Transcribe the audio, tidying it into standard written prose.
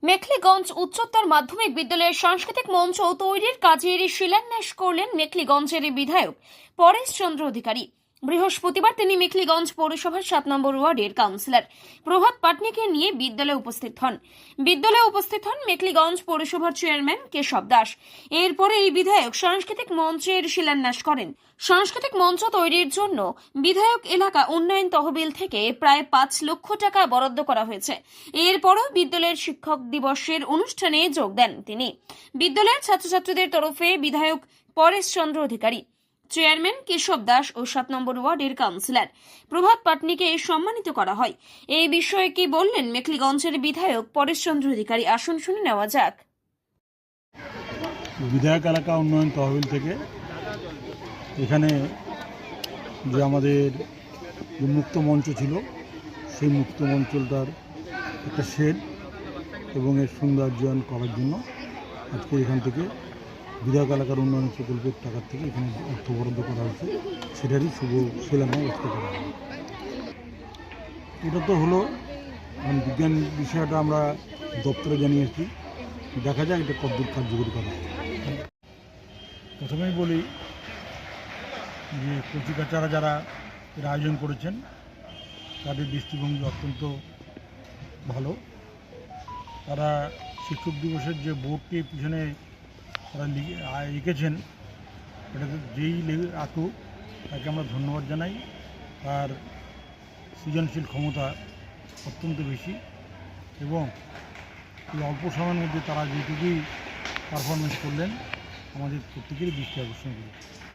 মেখলিগঞ্জ উচ্চতর মাধ্যমিক বিদ্যালয়ের সাংস্কৃতিক মঞ্চ তৈরির কাজের শিলান্যাস করলেন মেখলিগঞ্জের বিধায়ক পরেশ চন্দ্র অধিকারী। বৃহস্পতিবার তিনি মেখলিগঞ্জ পৌরসভার 7 নম্বর ওয়ার্ডের কাউন্সিলর প্রভাত পাটনিকে নিয়ে বিদ্যালয়ে উপস্থিত হন মেখলিগঞ্জ পৌরসভার চেয়ারম্যান কেশব দাস। এরপরে এই বিধায়ক সাংস্কৃতিক মঞ্চের শিলান্যাস করেন। সাংস্কৃতিক মঞ্চ তৈরির জন্য বিধায়ক এলাকা উন্নয়ন তহবিল থেকে প্রায় 5 লক্ষ টাকা বরাদ্দ করা হয়েছে। এরপরও বিদ্যালয়ের শিক্ষক দিবসের অনুষ্ঠানে যোগ দেন তিনি। বিদ্যালয়ের ছাত্রছাত্রীদের তরফে বিধায়ক পরেশ চন্দ্র অধিকারী, চেয়ারম্যান কেশব দাস ও 7 নম্বর ওয়ার্ডের কাউন্সিলর প্রভাত পাটনিকে সম্মানিত করা হয়। এই বিষয়ে কি বললেন মেখলিগঞ্জের বিধায়ক পরেশ চন্দ্র অধিকারী, আসুন শুনে নেওয়া যাক। বিধায়ক এলাকা উন্নয়ন তহবিল থেকে এখানে যে আমাদের যে মুক্ত মঞ্চ ছিল সেই মুক্ত মঞ্চটার একটা শেড এবং এর সৌন্দর্যায়ন করার জন্য আজকে এখান থেকে বিধায়ক এলাকার উন্নয়ন প্রকল্পের টাকার থেকে এখানে অর্থ বরাদ্দ করা হয়েছে, সেটারই শুভ শিলান্যাস আজকে করা হবে। এটা তো হলো বিজ্ঞান বিষয়টা আমরা দপ্তরে জানিয়েছি, দেখা যায় এটা কতদূর কার্যকরী করা হয়। প্রথমেই বলি যে কচিকাচারা যারা এর আয়োজন করেছেন তাদের দৃষ্টিভঙ্গি অত্যন্ত ভালো। তারা শিক্ষক দিবসের যে বোর্ডটি পিছনে তারা লিখেছেন, এটাতে যেই আঁকুক তাকে আমরা ধন্যবাদ জানাই। তার সৃজনশীল ক্ষমতা অত্যন্ত বেশি এবং এই অল্প সময়ের মধ্যে তারা যেটুকুই পারফরমেন্স করলেন আমাদের প্রত্যেকেরই দৃষ্টি আকর্ষণ করেছে।